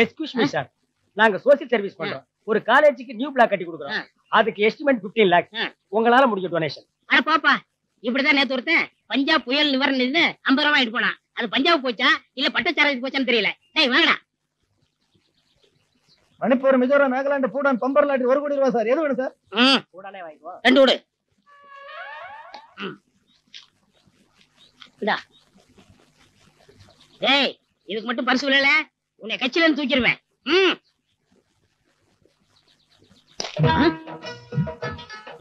Excuse me sir, நாங்க social service பண்றோம். ஒரு காலேஜுக்கு நியூ பிளாக் கட்டி கொடுக்குறோம். அதுக்கு எஸ்டிமேட் 15 lakhs. உங்களால முடிஞ்ச டொனேஷன். அட பாப்பா, இப்படிதான் நேத்து ஒருத்தன் பஞ்சாப் புயல் நிவாரண நிதினு 50 ரூபாய் வாங்கிட்டு போனான். அது பஞ்சாப் போச்சா இல்ல பட்டச்சாரத்துக்கு போச்சான்னு தெரியல. டேய் வாங்கடா. மணிப்பூர், மிசோரம், நாகாலாந்து, பூடான், பம்பர் லாட்டி 1 கோடி ரூபாய் சார். எது வேணும் சார்? கூடாலே வாங்கிக்கோ. 2 கொடு. இந்தா. டேய், இதுக்கு மட்டும் பரிசு இல்லல, உன்னை கட்சியில இருந்து தூக்கிடுவேன்.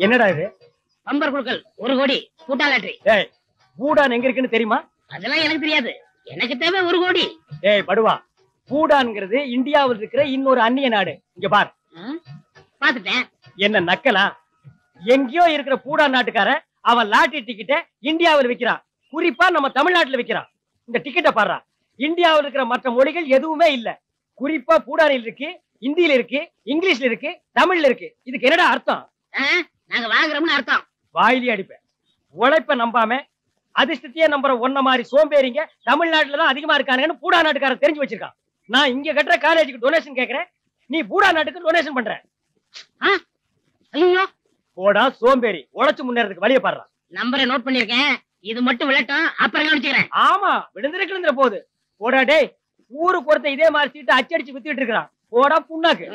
என்னடா இது? பம்பர் குழுக்கள் 1 கோடி பூட்டா லாட்டரி. ஏய், பூடான் எங்க இருக்குன்னு தெரியுமா? அதெல்லாம் எனக்கு தெரியாது. எனக்கு தேவை 1 கோடி. ஏய் படுவா, பூடான்ங்கிறது இந்தியாவில் இருக்கிற இன்னொரு அந்நிய நாடு. இங்க பார். பாத்துட்டேன். என்ன நக்கலா? எங்கேயோ இருக்கிற பூடான் நாட்டுக்காரன் அவன் லாட்டரி டிக்கெட்டை இந்தியாவில் விற்கிறான். குறிப்பா நம்ம தமிழ்நாட்டுல விற்கிறான். இந்த டிக்கெட்டை பாடுறா. இந்தியாவில் இருக்கிற மற்ற மொழிகள் எதுவுமே இல்ல. குறிப்பா பூடானில் இருக்கு, இந்தியில இருக்கு, இங்கிலீஷ்ல இருக்கு, தமிழ்ல இருக்கு. இதுக்கு என்னடா அர்த்தம்? நாங்க வாங்குறோம்னு அர்த்தம். வாயிலே அடிப்பேன். உழைப்ப நம்பாம அதிர்ஷ்டத்தையே நம்புற ஒன்ன மாதிரி சோம்பேறிங்க தமிழ்நாட்டுல தான் அதிகமா இருக்கானுங்கன்னு பூடா நாட்டுக்காரன் தெரிஞ்சு வச்சிருக்கான். நான் இங்க கட்டுற காலேஜுக்கு டொனேஷன் கேக்குறேன், நீ பூடா நாட்டுக்கு டொனேஷன் பண்ற. ஐயோ போடா சோம்பேறி, உழைச்சு முன்னேறதுக்கு வழிய பாடுறான். நம்பரை நோட் பண்ணிருக்கேன். இது மட்டும் விளட்டும், அப்புறம் கவனிச்சுக்கிறேன். ஆமா, விழுந்துருக்கிற போது. போடா டேய், ஊருக்கு ஒருத்த இதே மாதிரி சீட்டு அச்சடிச்சு வித்துட்டு இருக்கிறான். போடா புண்ணாக்கு.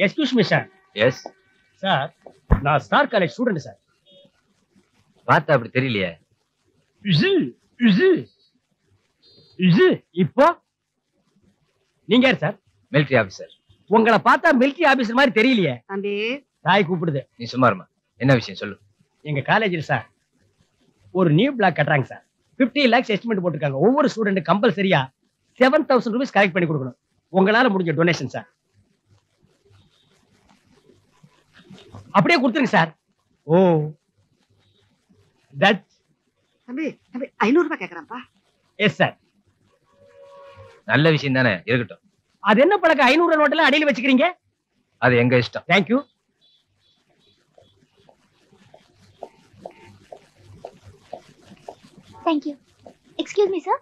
Excuse me sir. Yes sir, நான் ஸ்டார் காலேஜ் ஸ்டூடெண்ட் சார். பார்த்தா அப்படி தெரியலையே. இப்போ நீங்க யார் சார்? Military officer. உங்களை பார்த்தா மிலிட்டரி ஆபீசர் மாதிரி தெரியலையே. தம்பி, தாய் கூப்பிடுது. நீ சும்மா இருமா. என்ன விஷயம் சொல்லு. எங்க காலேஜில் சார் ஒரு நியூ பிளாக் கட்டுறாங்க சார். 50 lakhs எஸ்டிமேட் போட்டுருக்காங்க. ஒவ்வொரு ஸ்டூடெண்ட் கம்பல்சரியா 7000 rupees கலெக்ட் பண்ணி கொடுக்கணும். உங்களால முடிஞ்ச டொனேஷன் சார். அப்படியே கொடுத்துருங்க சார். ஓ தட் தம்பி தம்பி 500 ரூபாய் கேக்குறான்ப்பா. Yes sir. நல்ல விஷயம் தானே, இருக்கட்டும். அது என்ன பழக்கம்? 500 நோட்டெல்லாம் அடியில் வச்சுக்கிறீங்க? அது எங்க இஷ்டம். Thank you. Thank you. Excuse me, sir.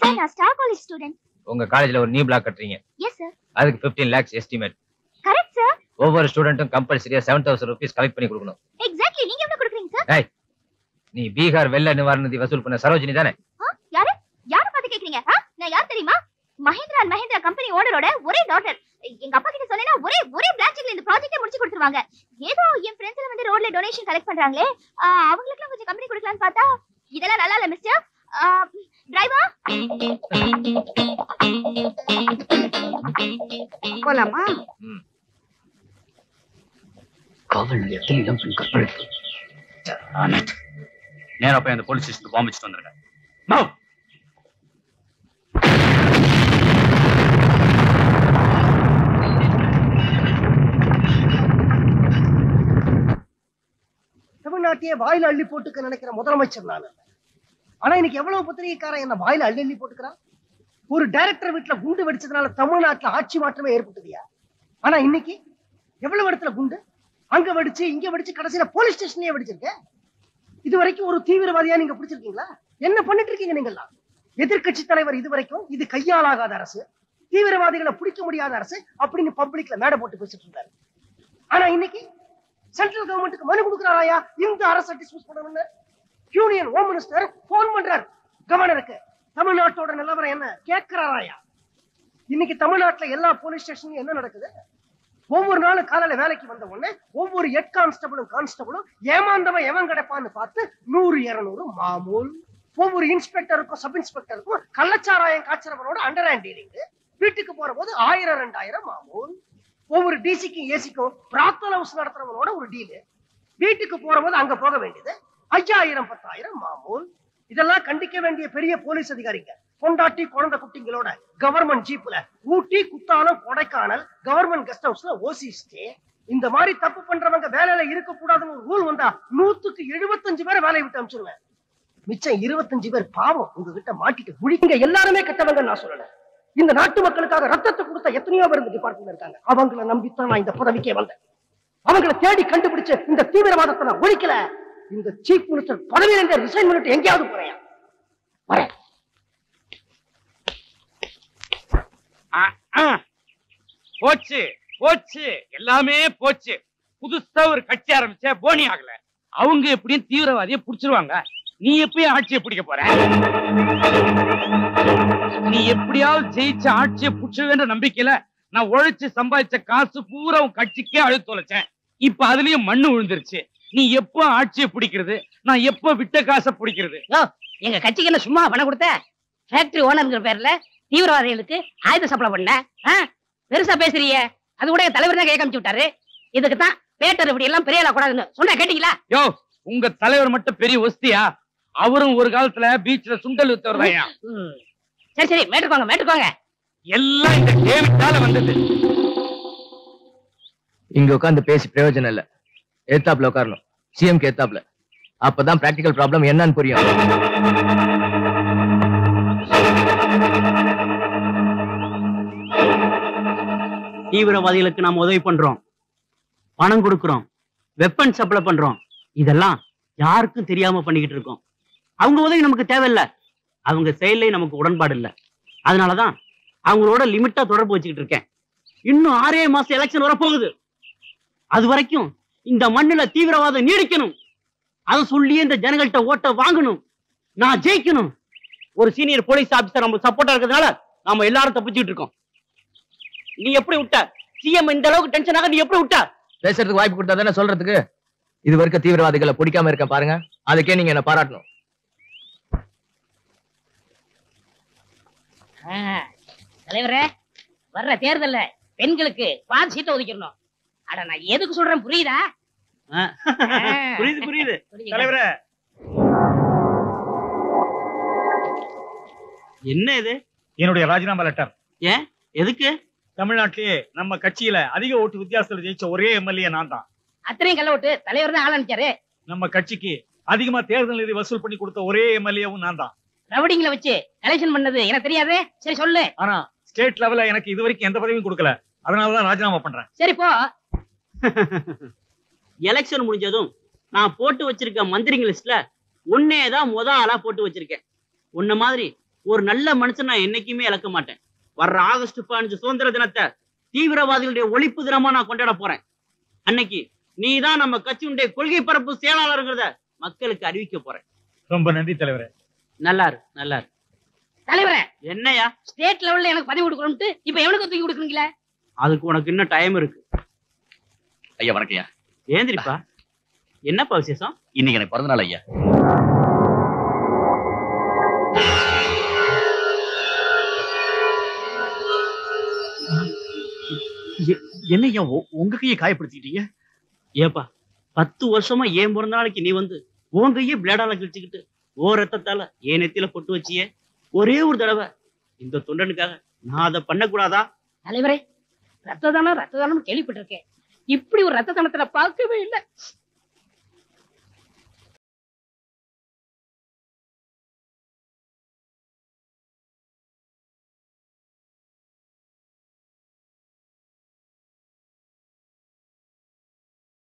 Sir, நான் ஸ்டார் காலேஜ் ஸ்டூடெண்ட். உங்க காலேஜ்ல ஒரு நியூ பிளாக் கட்டுறீங்க. Yes, sir. அதுக்கு 15 lakhs எஸ்டிமேட். Correct, sir. ஒவ்வொரு ஸ்டூடெண்ட்டும் கம்பல்சரியா 7000 rupees கலெக்ட் பண்ணி கொடுக்கணும். Exactly. நீங்க எவ்வளவு கொடுக்குறீங்க, sir? ஏய், நீ பீகார் வெள்ள நிவாரண நிதி வசூல் பண்ண சரோஜினி தானே? யாரு? யார பார்த்து கேக்குறீங்க? நான் யார் தெரியுமா? மஹிந்திரா அண்ட் மஹிந்திரா கம்பெனி ஓனரோட ஒரே டாட்டர். எங்க அப்பா கிட்ட சொன்னேன்னா ஒரே பிரான்ச்ல இந்த ப்ராஜெக்ட்டை முடிச்சு கொடுத்துருவாங்க. ஏதோ என் ஃப்ரெண்ட்ஸ்ல வந்து ரோட்ல டொனேஷன் கலெக்ட் பண்றாங்களே, அவங்களுக்குலாம் கொஞ்சம் கம்பெனி கொடுக்கலாம்னு பார்த்தா இதெல்லாம் நல்லா இல்ல மிஸ்டர். டிரைவர் போலாமா? காவல் நிலையத்தில் பெண் கற்பழிப்பு. நேரா போய் அந்த போலீஸ் ஸ்டேஷனுக்கு பாம்பு வச்சுட்டு வந்துருங்க. தமிழ்நாட்டையே வாயில அள்ளி போட்டுக்க நினைக்கிற முதலமைச்சர் நான். ஆனா இன்னைக்கு எவ்வளவு பத்திரிகைக்காரன் என்ன வாயில அள்ளி போட்டுக்கிறான். ஒரு டைரக்டர் வீட்டுல குண்டு வெடிச்சதுனால தமிழ்நாட்டுல ஆட்சி மாற்றமே ஏற்பட்டதுயா. ஆனா இன்னைக்கு எவ்வளவு இடத்துல குண்டு, அங்க வெடிச்சு இங்க வெடிச்சு கடைசியில போலீஸ் ஸ்டேஷன்லயே வெடிச்சிருக்க. இது வரைக்கும் ஒரு தீவிரவாதியா நீங்க பிடிச்சிருக்கீங்களா? என்ன பண்ணிட்டு இருக்கீங்க நீங்க எல்லாம்? எதிர்கட்சி தலைவர் இது வரைக்கும் இது கையாளாகாத அரசு, தீவிரவாதிகளை பிடிக்க முடியாத அரசு அப்படின்னு பப்ளிக்ல மேடை போட்டு பேசிட்டு இருந்தாரு. ஆனா இன்னைக்கு சென்ட்ரல் கவர்மெண்ட்டுக்கு மனு கொடுக்கிறாராயா இந்த அரசை டிஸ்மிஸ் பண்ணணும்னு. யூனியன் ஹோம் மினிஸ்டர் போன் பண்றார் கவர்னருக்கு. தமிழ்நாட்டோட நிலவரம் என்ன கேட்கிறாராயா. இன்னைக்கு தமிழ்நாட்டுல எல்லா போலீஸ் ஸ்டேஷன்லயும் என்ன நடக்குது? ஒவ்வொரு நாளும் காலையில வேலைக்கு வந்த உடனே ஒவ்வொரு ஹெட் கான்ஸ்டபிளும் ஏமாந்தவன் எவன் கிடைப்பான்னு பார்த்து 100-200 மாமூல். ஒவ்வொரு இன்ஸ்பெக்டருக்கும் சப் இன்ஸ்பெக்டருக்கும் கள்ளச்சாராயம் காய்ச்சறவனோட அண்டர் ஹேண்ட் டீலிங். வீட்டுக்கு போற போது 1000-2000 மாமூல். ஒவ்வொரு டிசிக்கும் ஏசிக்கும் பிரார்த்தனை ஹவுஸ் நடத்துறவனோட ஒரு டீலு. வீட்டுக்கு போற போது அங்க போக வேண்டியது 5000-10,000 மாமூல். இதெல்லாம் கண்டிக்க வேண்டிய பெரிய போலீஸ் அதிகாரிங்க கொண்டாட்டி குழந்தை குட்டிங்களோட கவர்மெண்ட் ஜீப்ல ஊட்டி, குத்தாலம், கொடைக்கானல் கவர்மெண்ட் கெஸ்ட் ஹவுஸ்ல ஓசி ஸ்டே. இந்த மாதிரி தப்பு பண்றவங்க வேலையில இருக்க கூடாதுன்னு ஒரு ரூல் வந்தா 100க்கு 75 பேரை வேலையை விட்டு அனுப்பிச்சிருவேன். மிச்சம் 25 பேர் பாவம் உங்ககிட்ட மாட்டிட்டு குடிங்க. எல்லாருமே கெட்டவங்க நான் சொல்லல. இந்த நாட்டு மக்களுக்காக ரத்தத்தை கொடுத்த எத்தனையோ பேர் இந்த டிபார்ட்மெண்ட் இருக்காங்க. அவங்கள நம்பித்தான் நான் இந்த பதவிக்கே வந்தேன். அவங்களை தேடி கண்டுபிடிச்சு இந்த தீவிரவாதத்தை நான் ஒழிக்கல. இந்த சீஃப் மினிஸ்டர் பதவியிலிருந்து ரிசைன் பண்ணிட்டு எங்கேயாவது போறேன். வரேன். போச்சு போச்சு, எல்லாமே போச்சு. புதுசா ஒரு கட்சி ஆரம்பிச்ச போனி ஆகல. அவங்க எப்படியும் தீவிரவாதியை புடிச்சிருவாங்க. நீ எப்பயும் ஆட்சியை பிடிக்க போற. நீ எப்படியாவது ஜெயிச்ச ஆட்சியை புடிச்சுவேன்ற நம்பிக்கையில நான் உழைச்சு சம்பாதிச்ச காசு பூரா உன் கட்சிக்கே அழுத்து தொலைச்சேன். இப்ப அதுலயும் மண்ணு விழுந்துருச்சு. நீ எப்ப ஆட்சியை பிடிக்கிறது? நான் எப்ப விட்ட காசை பிடிக்கிறது? எங்க கட்சிக்கு என்ன சும்மா பணம் கொடுத்த? ஃபேக்டரி ஓனர்ங்கிற பேர்ல தீவிரவாதிகளுக்கு ஆயுத சப்ளை பண்ண பெருசா பேசுறீங்க. அது கூட என் தலைவர் தான் கேட்க அனுப்பிச்சு விட்டாரு. இதுக்கு தான் பேட்டர் இப்படி எல்லாம் பெரிய கூடாதுன்னு சொன்னா கேட்டீங்களா? யோ, உங்க தலைவர் மட்டும் பெரிய ஒஸ்தியா? அவரும் ஒரு காலத்துல பீச்ல சுண்டல் வித்தவர்தான். சரி சரி, மேட்டுக்கோங்க. எல்லாம் இந்த டேவிட்டால வந்தது. இங்க உட்காந்து பேசி பிரயோஜனம் இல்ல. ஏத்தாப்ல உட்காரணும், சிஎம் ஏத்தாப்ல. அப்பதான் பிராக்டிகல் ப்ராப்ளம் என்னன்னு புரியும். தீவிரவாதிகளுக்கு நாம் உதவி பண்றோம், பணம் கொடுக்கிறோம், வெப்பன் சப்ளை பண்றோம். இதெல்லாம் யாருக்கும் தெரியாம பண்ணிக்கிட்டு இருக்கோம். அவங்க உதவி நமக்கு தேவையில்லை, அவங்க செயலே நமக்கு உடன்பாடு இல்லை. அதனாலதான் அவங்களோட லிமிட்டா தொடர்பு வச்சுக்கிட்டு இருக்கேன். இன்னும் 6 மாசம் எலெக்ஷன் வரப்போகுது. அது வரைக்கும் இந்த மண்ணுல தீவிரவாதம் நீடிக்கணும். அதை சொல்லியே இந்த ஜனங்கள்கிட்ட ஓட்ட வாங்கணும். நான் ஜெயிக்கணும். ஒரு சீனியர் போலீஸ் ஆபீசர் நம்மளுக்கு சப்போர்ட்டா இருக்கிறதுனால நாம எல்லாரும் தப்பிச்சுட்டு இருக்கோம். நீ எப்படி விட்ட? சிஎம் இந்த அளவுக்கு டென்ஷன் ஆக நீ எப்படி விட்ட? பேசுறதுக்கு வாய்ப்பு கொடுத்தா தானே சொல்றதுக்கு. இது வரைக்கும் தீவிரவாதிகளை பிடிக்காம இருக்கேன் பாருங்க. அதுக்கே நீங்க என்ன பாராட்டணும். தலைவரே, வர்ற தேர்தல்ல பெண்களுக்கு பாதி சீட்டை ஒதுக்கிடணும். அட நான் எதுக்கு சொல்றேன் புரியுதா? புரியுது. தலைவரே, என்ன இது? என்னுடைய ராஜினாமா லெட்டர். ஏன், எதுக்கு? தமிழ்நாட்டிலேயே நம்ம கட்சியில அதிக ஓட்டு வித்தியாசத்துல ஜெயிச்ச ஒரே எம்எல்ஏ நான் தான். அத்தனையும் கள்ள ஓட்டு தலைவர் தான் ஆள் அனுப்பிச்சாரு. நம்ம கட்சிக்கு அதிகமா தேர்தல் நிதி வசூல் பண்ணி கொடுத்த ஒரே எம்எல்ஏவும் நான் தான். ரவுடிங்களை வச்சு கலெக்ஷன் பண்ணது எனக்கு தெரியாது. சரி சொல்லு. ஆனா ஸ்டேட் லெவல்ல எனக்கு இது வரைக்கும் எந்த பதவியும் கொடுக்கல. அதனாலதான் ராஜினாமா பண்றேன். சரி போ. எலெக்ஷன் முடிஞ்சதும் நான் போட்டு வச்சிருக்க மந்திரிங்க லிஸ்ட்ல உன்னேதான் ஆளா போட்டு வச்சிருக்கேன். உன்ன மாதிரி ஒரு நல்ல மனுஷன் நான் என்னைக்குமே இழக்க மாட்டேன். வர்ற ஆகஸ்ட் 15 சுதந்திர தினத்தை தீவிரவாதிகளுடைய ஒழிப்பு தினமா நான் கொண்டாட போறேன். அன்னைக்கு நீ தான் நம்ம கட்சியுடைய கொள்கை பரப்பு செயலாளருங்கிறத மக்களுக்கு அறிவிக்க போறேன். ரொம்ப நன்றி தலைவரே. நல்லாரு. தலைவரே, என்னையா ஸ்டேட் லெவல்ல எனக்கு பதவி கொடுக்கணும்ட்டு இப்ப எவனுக்கு தூக்கி கொடுக்குறீங்களா? அதுக்கு உனக்கு இன்னும் டைம் இருக்கு. ஐயா வணக்கம். ஏந்திரிப்பா. என்னப்பா விசேஷம்? இன்னைக்கு எனக்கு பிறந்த நாள் ஐயா. என்ன ஐயா உங்க கையை காயப்படுத்திட்டீங்க? ஏப்பா, 10 வருஷமா ஏன் பிறந்த நாளைக்கு நீ வந்து உன் கையே பிளேடால கிழிச்சுக்கிட்டு ரத்தத்தால ஏன் நெத்தியில பொட்டு வச்சியே. ஒரே ஒரு தடவை இந்த தொண்டனுக்காக நான் அதை பண்ணக்கூடாதா? தலைவரே, ரத்த தானம் கேள்விப்பட்டிருக்கேன். இப்படி ஒரு ரத்த தானத்தை பார்க்கவே இல்லை.